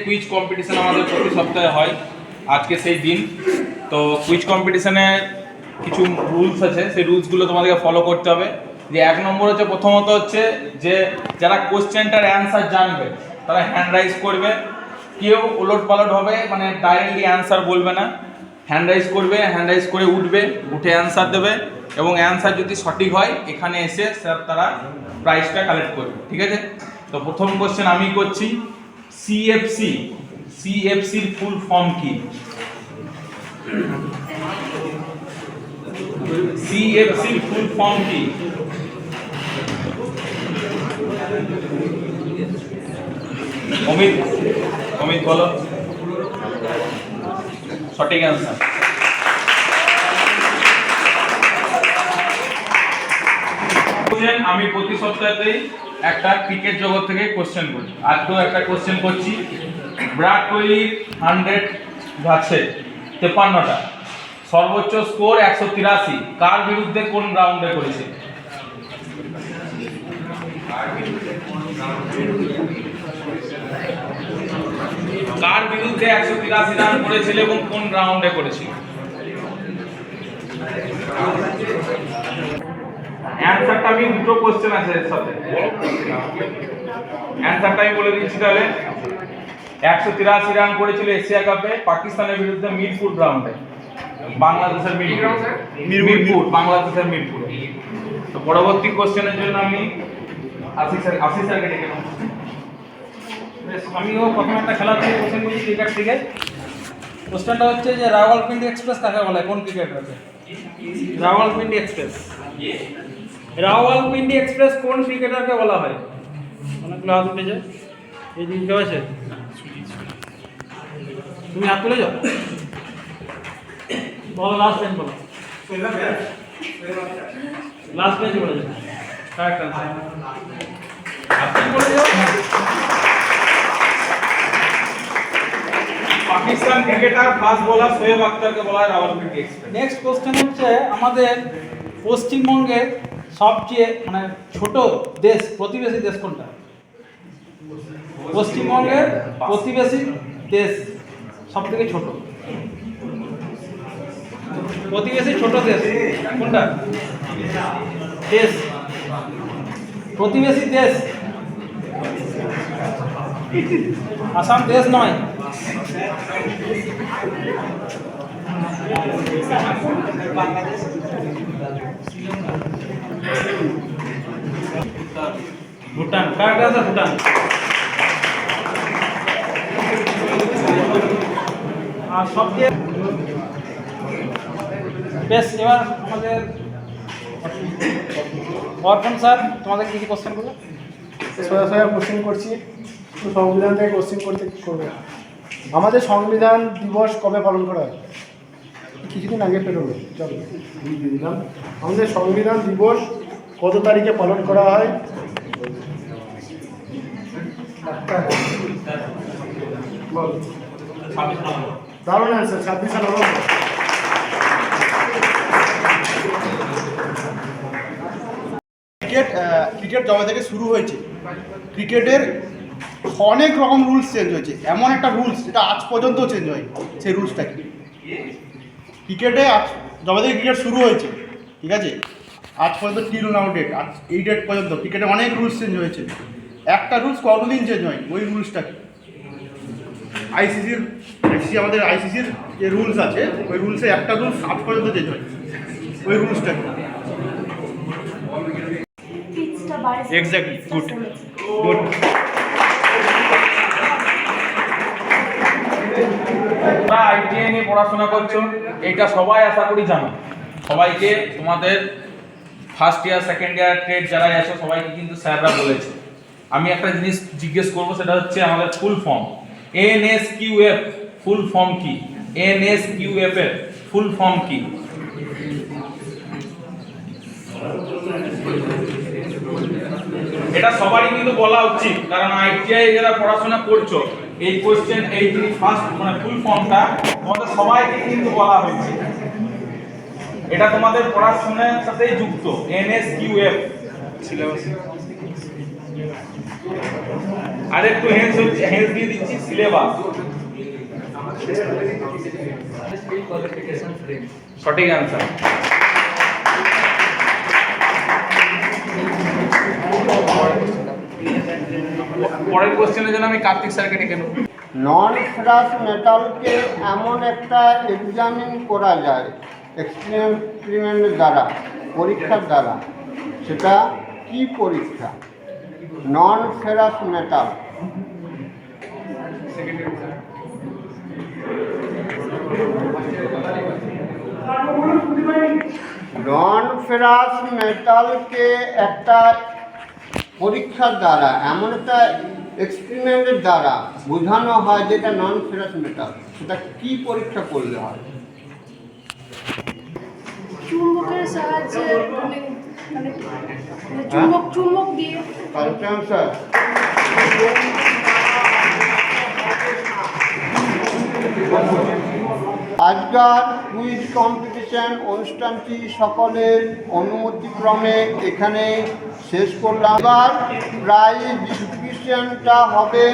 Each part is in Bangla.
কুইজ কম্পিটিশন আমাদের প্রতি সপ্তাহে হয়, আজকে সেই দিন। তো কুইজ কম্পিটিশনে কিছু রুলস আছে, সেই রুলসগুলো তোমাদেরকে ফলো করতে হবে। যে 1 নম্বর হচ্ছে, প্রথমত হচ্ছে যে যারা কোশ্চেনটার অ্যান্সার জানবে তারা হ্যান্ড রাইজ করবে। কেউ ওলট পালট হবে, মানে ডাইরেক্টলি অ্যান্সার বলবে না, হ্যান্ড রাইজ করবে, হ্যান্ড রাইজ করে উঠবে, উঠে অ্যান্সার দেবে এবং অ্যান্সার যদি সঠিক হয় এখানে এসে স্যার তারা প্রাইজটা কালেক্ট করবে, ঠিক আছে? তো প্রথম কোশ্চেন আমি করছি, সিএফসির ফুল ফর্ম কি? সিএফসির ফুল ফর্ম কি? অমিত বলো সঠিক অ্যান্সার। আমি প্রতি সপ্তাহেতেই একটা ক্রিকেট জগৎ থেকে কোশ্চেন করি, আজকেও একটা কোশ্চেন করছি। বিরাট কোহলির 100 আছে 53টা, সর্বোচ্চ স্কোর 183, কার বিরুদ্ধে কোন রাউন্ডে করেছে? কার বিরুদ্ধে 183 রান করেছিল এবং কোন রাউন্ডে করেছিল? অ্যানসারটা আমি দুটো কোশ্চেন আছে এর সাথে, অ্যানসারটা আমি বলে দিচ্ছি তাহলে। 183 রান করেছিল এশিয়া কাপে পাকিস্তানের বিরুদ্ধে মিরপুর গ্রাউন্ডে, বাংলাদেশের মিরপুর, বাংলাদেশের মিরপুর। তো পরবর্তী কোশ্চেনের জন্য আমি আশিস স্যারকে ডেকে নেব। আমিও প্রথমে একটা খেলা থেকে কোশ্চেন করছি ক্রিকেট থেকে। কোশ্চেনটা হচ্ছে যে রাওয়ালপিন্ডি এক্সপ্রেস কাকে বলে, কোন ক্রিকেটারকে? রাওয়ালপিন্ডি এক্সপ্রেস কোন ক্রিকেটারকে বলা হয়? অনেকগুলো হাত উঠেছে, এই দিনটা হয়েছে, তুমি হাত তুলে যাও, বলো লাস্ট টাইম বলো, লাস্ট পেজ বলে যাও, কারেক্ট আনসার আপনি বলে যাও। Pakistan cricketer fast bowler Shoaib আখতারকে বলা হয় রাওয়ালপিন্ডি এক্সপ্রেস। নেক্সট কোশ্চেন হচ্ছে, আমাদের পশ্চিমবঙ্গের সবচেয়ে মানে ছোট দেশ, প্রতিবেশী দেশ কোনটা? পশ্চিমবঙ্গের প্রতিবেশী দেশ সবথেকে ছোট, প্রতিবেশী ছোট দেশ কোনটা? দেশ, প্রতিবেশী দেশ, আসাম দেশ নয়। Bhutan, correct answer Bhutan. আর সবচেয়ে বেশ, এবার আমাদের অর্পণ স্যার তোমাদের কি কি কোশ্চেন করবে? সোজা কোশ্চেন করছি, সংবিধান থেকে কোশ্চেন করতে কী করবে। আমাদের সংবিধান দিবস কবে পালন করা হয়? কিছুদিন আগে পেরোলো, চলো দিয়ে দিলাম। আমাদের সংবিধান দিবস কত তারিখে পালন করা হয়? দারুণ অ্যান্সার, 26শে নভেম্বর। ক্রিকেট জবে থেকে শুরু হয়েছে, ক্রিকেটের অনেক রকম রুলস চেঞ্জ হয়েছে। এমন একটা রুলস যেটা আজ পর্যন্ত চেঞ্জ হয়, সেই রুলসটা কি? ক্রিকেটে আজ জবে থেকে ক্রিকেট শুরু হয়েছে, ঠিক আছে, আজ পর্যন্ত টিল নাও ডেট, আজ এই ডেট পর্যন্ত ক্রিকেটে অনেক রুলস চেঞ্জ হয়েছে। একটা রুলস কতদিন চেঞ্জ হয়, ওই রুলসটা কি? আমাদের আইসিসির যে রুলস আছে, ওই রুলসে একটা রুলস আজ পর্যন্ত চেঞ্জ হয়, ওই রুলসটা কি? Exactly, good good. তোমরা আইটিআই নিয়ে পড়াশোনা করছো, এটা সবাই আশা করি জানো। সবাইকে তোমাদের first year, second year, trade যারা আছো সবাইকে কিন্তু স্যাররা বলেছে। আমি একটা জিনিস জিজ্ঞেস করবো, সেটা হচ্ছে আমাদের full form. NSQF full form কি? এনএসকিউএফ এর ফুল ফর্ম কি? এটা সবারই কিন্তু বলা উচিত, কারণ আইটিআই যারা পড়াশোনা করছো, এই কোশ্চেন, এই ফার্স্ট মানে ফুল ফর্মটা তোমাদের সবাইকে কিন্তু বলা হয়েছে। এটা তোমাদের পড়াশোনার সাথেই যুক্ত, এনএসকিউএফ সিলেবাস। আর একটু হেন্স দিয়ে দিচ্ছি সিলেবাস। সঠিক অ্যান্সার। পরের কোশ্চেনের জন্য আমি কার্তিক স্যারকে ডেকে নেব। নন ফেরাস মেটালকে এমন একটা এক্সামিন করা যায় এক্সপেরিমেন্টের দ্বারা, পরীক্ষার দ্বারা, সেটা কি পরীক্ষা? নন ফেরাস মেটাল। নন ফেরাস মেটালকে একটা পরীক্ষার দ্বারা, এমন একটা এক্সপেরিমেন্টের দ্বারা বোঝানো হয় যেটা নন ফেরাস মেটাল, সেটা কি পরীক্ষা করলে হয়? চুম্বকের সাহায্যে চুম্বক দিয়ে। Correct answer. আজকাল কুইজ কম্পিটিশন অনুষ্ঠানটি সকলের অনুমতিক্রমে এখানে শেষ করলাম। এবার প্রাইজ ডিস্ট্রিবিউশনটা হবে,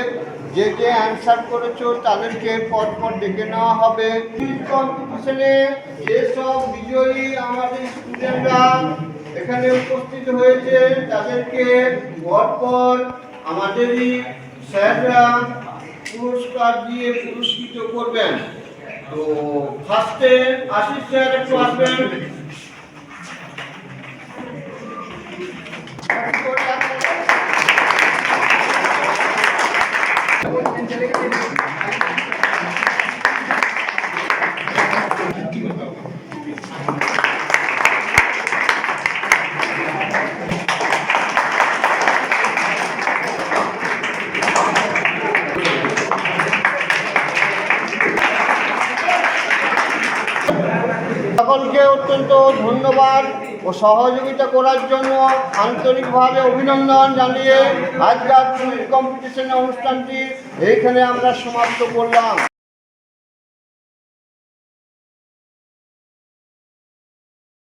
যে যে অ্যান্সার করেছো তাদেরকে পরপর ডেকে নেওয়া হবে। কুইজ কম্পিটিশনে যেসব বিজয়ী আমাদের স্টুডেন্টরা এখানে উপস্থিত হয়েছে তাদেরকে পরপর আমাদেরই স্যাররা পুরস্কার দিয়ে পুরস্কৃত করবেন। তো ফার্স্টে আশিস স্যার একটু আসবেন। সকলকে অত্যন্ত ধন্যবাদ ও সহযোগিতা করার জন্য আন্তরিকভাবে অভিনন্দন জানিয়ে আজকের কুইজ কম্পিটিশনের অনুষ্ঠানটি এইখানে আমরা সমাপ্ত করলাম।